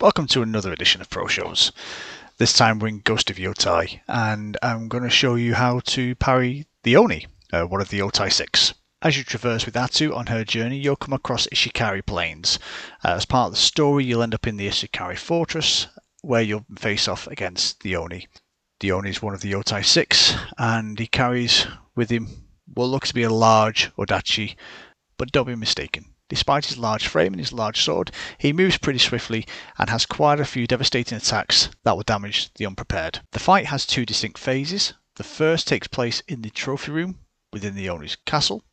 Welcome to another edition of Pro Shows. This time we're in Ghost of Yotei, and I'm going to show you how to parry the Oni, one of the Yotei 6. As you traverse with Atu on her journey, you'll come across Ishikari Plains. As part of the story, you'll end up in the Ishikari Fortress, where you'll face off against the Oni. The Oni is one of the Yotei 6, and he carries with him what looks to be a large Odachi, but don't be mistaken. Despite his large frame and his large sword, he moves pretty swiftly and has quite a few devastating attacks that will damage the unprepared. The fight has two distinct phases. The first takes place in the trophy room within the Oni's castle,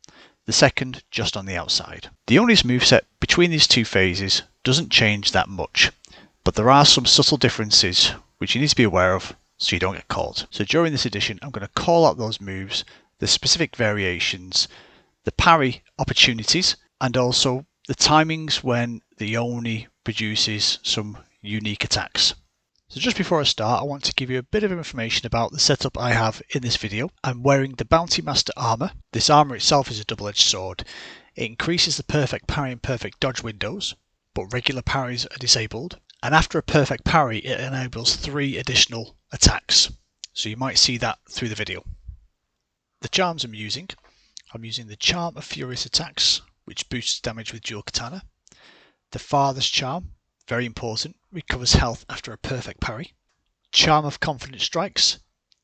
the second just on the outside. The Oni's moveset between these two phases doesn't change that much, but there are some subtle differences which you need to be aware of so you don't get caught. So during this edition, I'm going to call out those moves, the specific variations, the parry opportunities, and also the timings when the Oni produces some unique attacks. So just before I start, I want to give you a bit of information about the setup I have in this video. I'm wearing the Bounty Master armour. This armour itself is a double-edged sword. It increases the perfect parry and perfect dodge windows, but regular parries are disabled. And after a perfect parry, it enables 3 additional attacks. So you might see that through the video. The charms I'm using the Charm of Furious Attacks, which boosts damage with dual katana. The Farthest Charm, very important, recovers health after a perfect parry. Charm of Confident Strikes,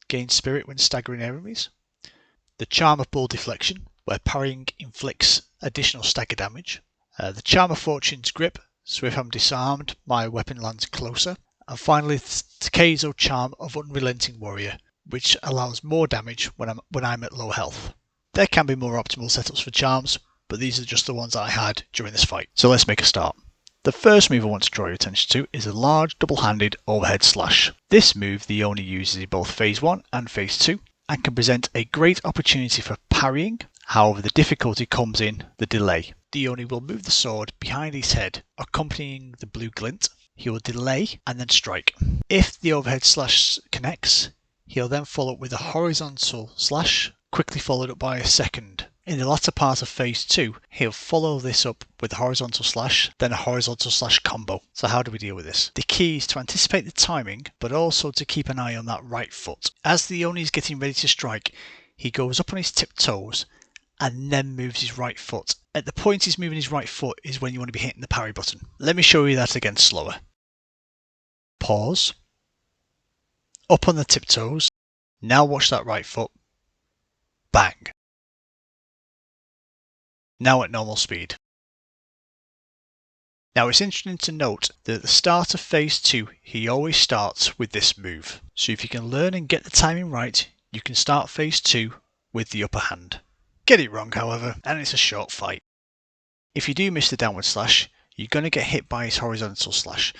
gains spirit when staggering enemies. The Charm of Bull Deflection, where parrying inflicts additional stagger damage. The Charm of Fortune's Grip, so if I'm disarmed, my weapon lands closer. And finally, the Takezo Charm of Unrelenting Warrior, which allows more damage when I'm at low health. There can be more optimal setups for charms, but these are just the ones I had during this fight. So let's make a start. The first move I want to draw your attention to is a large double-handed overhead slash. This move the Oni uses in both phase 1 and phase 2 and can present a great opportunity for parrying. However, the difficulty comes in the delay. The Oni will move the sword behind his head, accompanying the blue glint. He will delay and then strike. If the overhead slash connects, he'll then follow up with a horizontal slash, quickly followed up by a second. In the latter part of phase 2, he'll follow this up with a horizontal slash, then a horizontal slash combo. So how do we deal with this? The key is to anticipate the timing, but also to keep an eye on that right foot. As the Oni is getting ready to strike, he goes up on his tiptoes and then moves his right foot. At the point he's moving his right foot is when you want to be hitting the parry button. Let me show you that again slower. Pause. Up on the tiptoes. Now watch that right foot. Bang. Now at normal speed. Now it's interesting to note that at the start of phase 2 he always starts with this move. So if you can learn and get the timing right, you can start phase 2 with the upper hand. Get it wrong however, and it's a short fight. If you do miss the downward slash, you're going to get hit by his horizontal slash,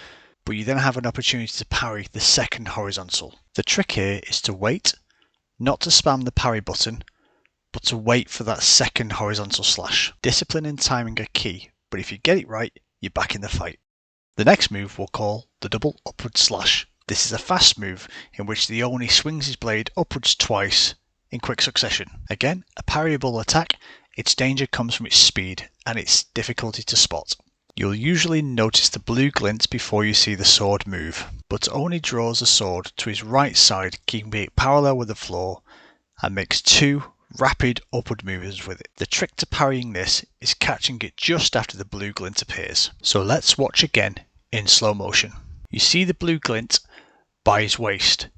but you then have an opportunity to parry the second horizontal. The trick here is to wait, not to spam the parry button, but to wait for that second horizontal slash. Discipline and timing are key, but if you get it right, you're back in the fight. The next move we'll call the double upward slash. This is a fast move in which the Oni swings his blade upwards twice in quick succession. Again, a parryable attack. Its danger comes from its speed and its difficulty to spot. You'll usually notice the blue glint before you see the sword move, but Oni draws the sword to his right side, keeping it parallel with the floor, and makes 2 rapid upward movements with it. The trick to parrying this is catching it just after the blue glint appears. So let's watch again in slow motion. You see the blue glint by his waist.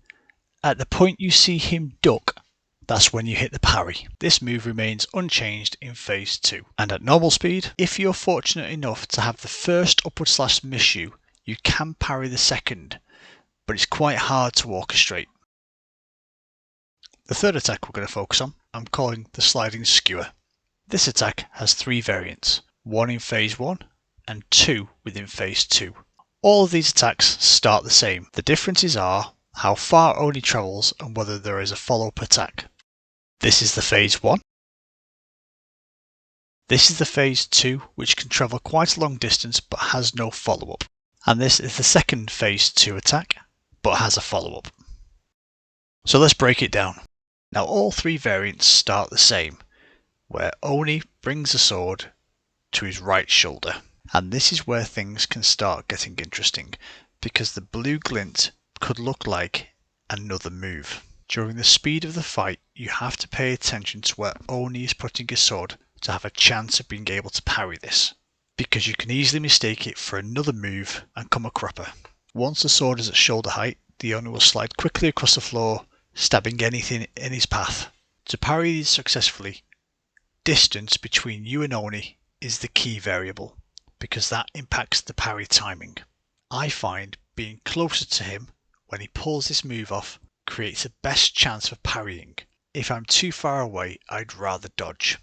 At the point you see him duck, that's when you hit the parry. This move remains unchanged in phase 2. And at normal speed, if you're fortunate enough to have the first upward slash miss you, you can parry the second, but it's quite hard to orchestrate. The third attack we're going to focus on, I'm calling the Sliding Skewer. This attack has 3 variants, 1 in phase 1 and 2 within phase 2. All of these attacks start the same. The differences are how far Oni travels and whether there is a follow-up attack. This is the phase 1. This is the phase 2, which can travel quite a long distance but has no follow-up. And this is the second phase 2 attack, but has a follow-up. So let's break it down. Now all 3 variants start the same, where Oni brings the sword to his right shoulder. And this is where things can start getting interesting, because the blue glint could look like another move. During the speed of the fight, you have to pay attention to where Oni is putting his sword to have a chance of being able to parry this, because you can easily mistake it for another move and come a cropper. Once the sword is at shoulder height, the Oni will slide quickly across the floor, stabbing anything in his path. To parry these successfully, distance between you and Oni is the key variable, because that impacts the parry timing. I find being closer to him when he pulls this move off creates the best chance for parrying. If I'm too far away, I'd rather dodge.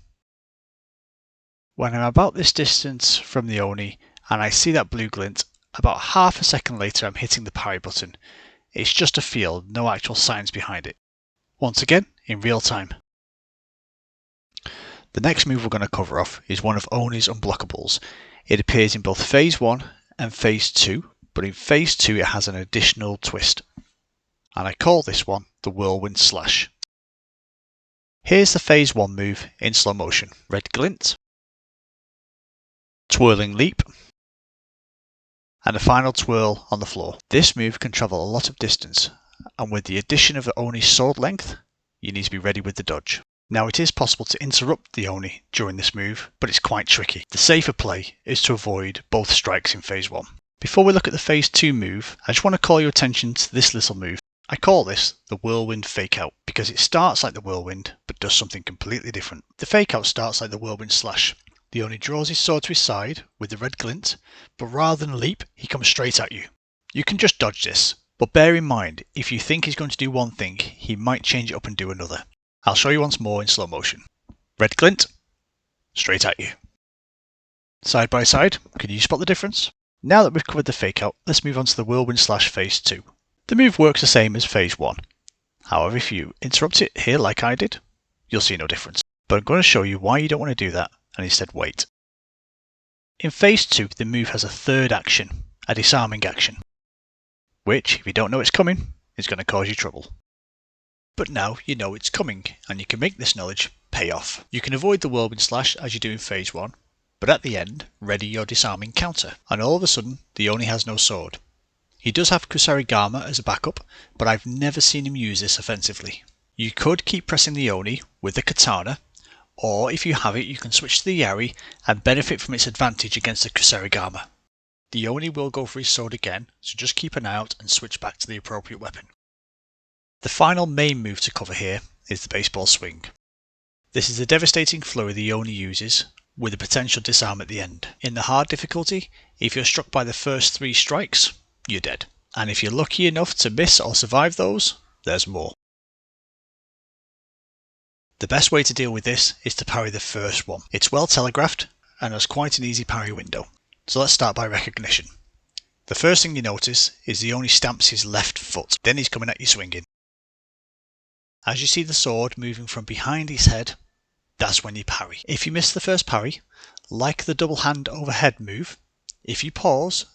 When I'm about this distance from the Oni and I see that blue glint, about half a second later I'm hitting the parry button. It's just a feel, no actual science behind it. Once again, in real time. The next move we're going to cover off is one of Oni's unblockables. It appears in both Phase 1 and Phase 2, but in Phase 2 it has an additional twist. And I call this one the Whirlwind Slash. Here's the Phase 1 move in slow motion. Red glint, twirling leap, and a final twirl on the floor. This move can travel a lot of distance, and with the addition of Oni's sword length, you need to be ready with the dodge. Now it is possible to interrupt the Oni during this move, but it's quite tricky. The safer play is to avoid both strikes in Phase 1. Before we look at the Phase 2 move, I just want to call your attention to this little move. I call this the Whirlwind Fake Out, because it starts like the Whirlwind, but does something completely different. The Fake Out starts like the Whirlwind Slash. The Oni draws his sword to his side with the red glint, but rather than leap, he comes straight at you. You can just dodge this, but bear in mind, if you think he's going to do one thing, he might change it up and do another. I'll show you once more in slow motion. Red glint, straight at you. Side by side, can you spot the difference? Now that we've covered the fake out, let's move on to the Whirlwind Slash Phase 2. The move works the same as Phase 1. However, if you interrupt it here like I did, you'll see no difference. But I'm going to show you why you don't want to do that and instead wait. In Phase 2, the move has a third action, a disarming action, which, if you don't know it's coming, is going to cause you trouble. But now you know it's coming, and you can make this knowledge pay off. You can avoid the Whirlwind Slash as you do in Phase 1, but at the end, ready your disarming counter, and all of a sudden, the Oni has no sword. He does have Kusarigama as a backup, but I've never seen him use this offensively. You could keep pressing the Oni with the katana, or if you have it, you can switch to the Yari and benefit from its advantage against the Kusarigama. The Oni will go for his sword again, so just keep an eye out and switch back to the appropriate weapon. The final main move to cover here is the baseball swing. This is a devastating flurry the Oni uses, with a potential disarm at the end. In the hard difficulty, if you're struck by the first 3 strikes, you're dead. And if you're lucky enough to miss or survive those, there's more. The best way to deal with this is to parry the first one. It's well telegraphed and has quite an easy parry window. So let's start by recognition. The first thing you notice is the Oni stamps his left foot, then he's coming at you swinging. As you see the sword moving from behind his head, that's when you parry. If you miss the first parry, like the double hand overhead move, if you pause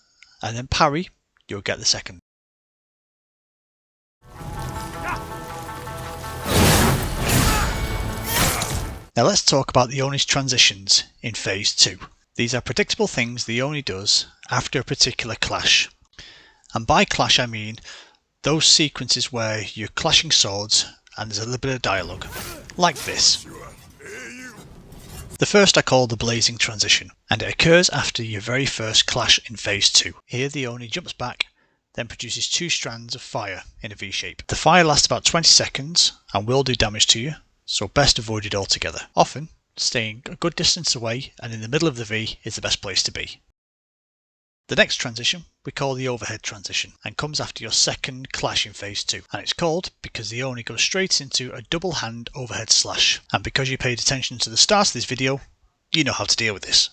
and then parry, you'll get the second. Now let's talk about the Oni's transitions in Phase 2. These are predictable things the Oni does after a particular clash. And by clash I mean those sequences where you're clashing swords and there's a little bit of dialogue, like this. The first I call the blazing transition, and it occurs after your very first clash in Phase 2. Here the Oni jumps back, then produces 2 strands of fire in a V shape. The fire lasts about 20 seconds and will do damage to you, so best avoid it altogether. Often, staying a good distance away and in the middle of the V is the best place to be. The next transition we call the overhead transition and comes after your second clash in Phase 2, and it's called because the Oni goes straight into a double hand overhead slash, and because you paid attention to the start of this video, you know how to deal with this.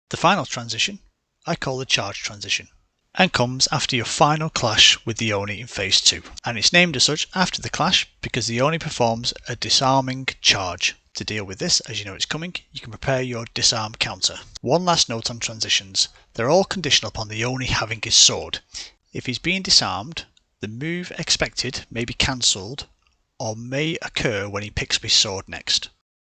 The final transition I call the charge transition and comes after your final clash with the Oni in Phase 2, and it's named as such after the clash because the Oni performs a disarming charge. To deal with this, as you know it's coming, you can prepare your disarm counter. One last note on transitions. They're all conditional upon the Oni having his sword. If he's being disarmed, the move expected may be cancelled or may occur when he picks up his sword next.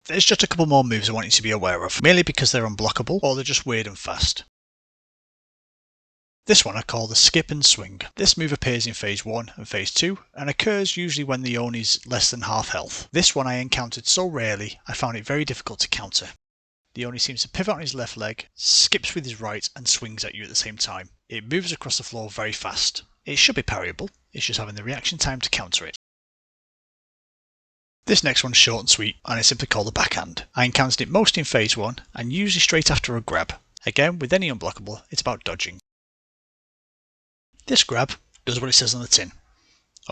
There's just a couple more moves I want you to be aware of, mainly because they're unblockable or they're just weird and fast. This one I call the skip and swing. This move appears in phase 1 and phase 2 and occurs usually when the Oni's less than half health. This one I encountered so rarely I found it very difficult to counter. The Oni seems to pivot on his left leg, skips with his right and swings at you at the same time. It moves across the floor very fast. It should be parryable, it's just having the reaction time to counter it. This next one's short and sweet and it's simply called the backhand. I encountered it most in phase 1 and usually straight after a grab. Again, with any unblockable, it's about dodging. This grab does what it says on the tin.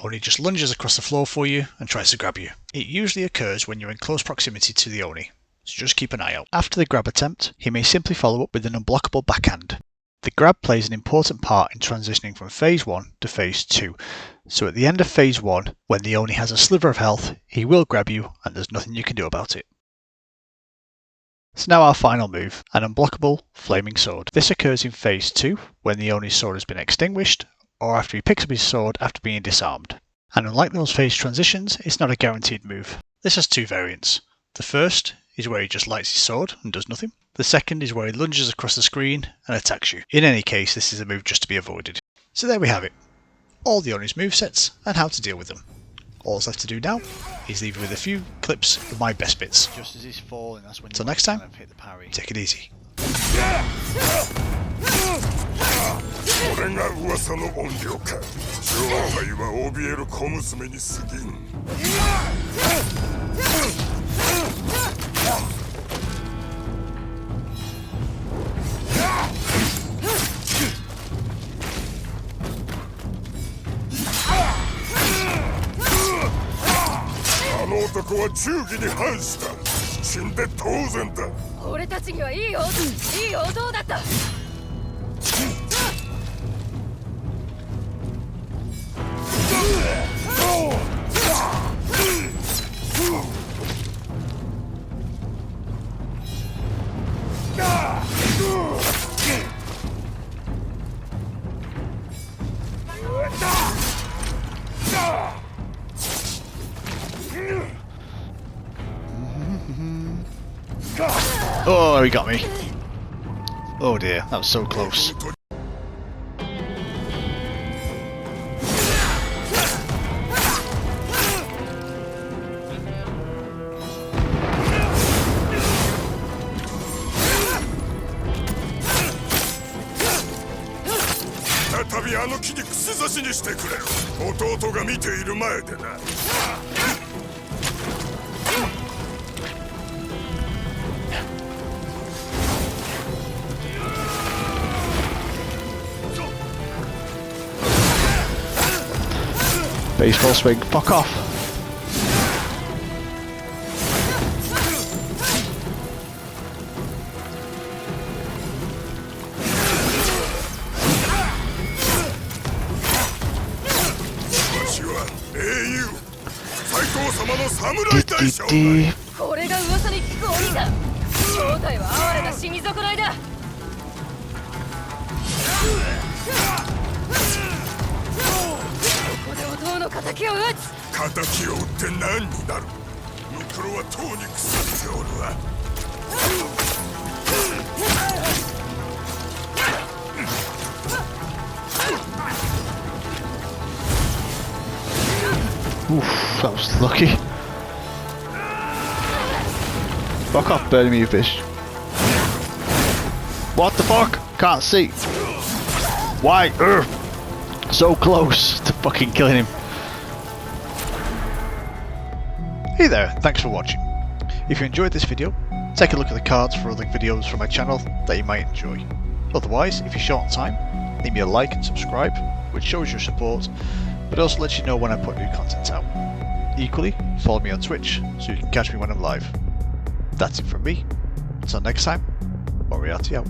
Oni just lunges across the floor for you and tries to grab you. It usually occurs when you're in close proximity to the Oni, so just keep an eye out. After the grab attempt, he may simply follow up with an unblockable backhand. The grab plays an important part in transitioning from phase 1 to phase 2, so at the end of phase 1, when the Oni has a sliver of health, he will grab you and there's nothing you can do about it. So now our final move, an unblockable flaming sword. This occurs in phase 2 when the Oni's sword has been extinguished or after he picks up his sword after being disarmed. And unlike those phase transitions, it's not a guaranteed move. This has two variants. The first is where he just lights his sword and does nothing. The second is where he lunges across the screen and attacks you. In any case, this is a move just to be avoided. So there we have it. All the Oni's movesets and how to deal with them. All that's left to do now is leave you with a few clips of my best bits. Just as he's falling, that's when. Till next time, hit the parry. take it easy. これが噂の怨霊か。勝敗は怯える小娘に過ぎん。あの男は忠義に反した。死んで当然だ。俺たちにはいい男だった。Oh, he got me. Oh dear, that was so close. Baseball swing, fuck off. Dee. これが噂に聞く鬼だ。正体は哀れな死に損ないだ。ここで弟の敵を撃つ。敵を撃って何になる。ムクロはとうに腐っておるわ。Oof, that was lucky. Fuck off, burning me, you fish. What the fuck? Can't see. Why? Urgh. So close to fucking killing him. Hey there, thanks for watching. If you enjoyed this video, take a look at the cards for other videos from my channel that you might enjoy. Otherwise, if you're short on time, leave me a like and subscribe, which shows your support, but also lets you know when I put new content out. Equally, follow me on Twitch so you can catch me when I'm live. That's it from me. Until next time, Moriarty out.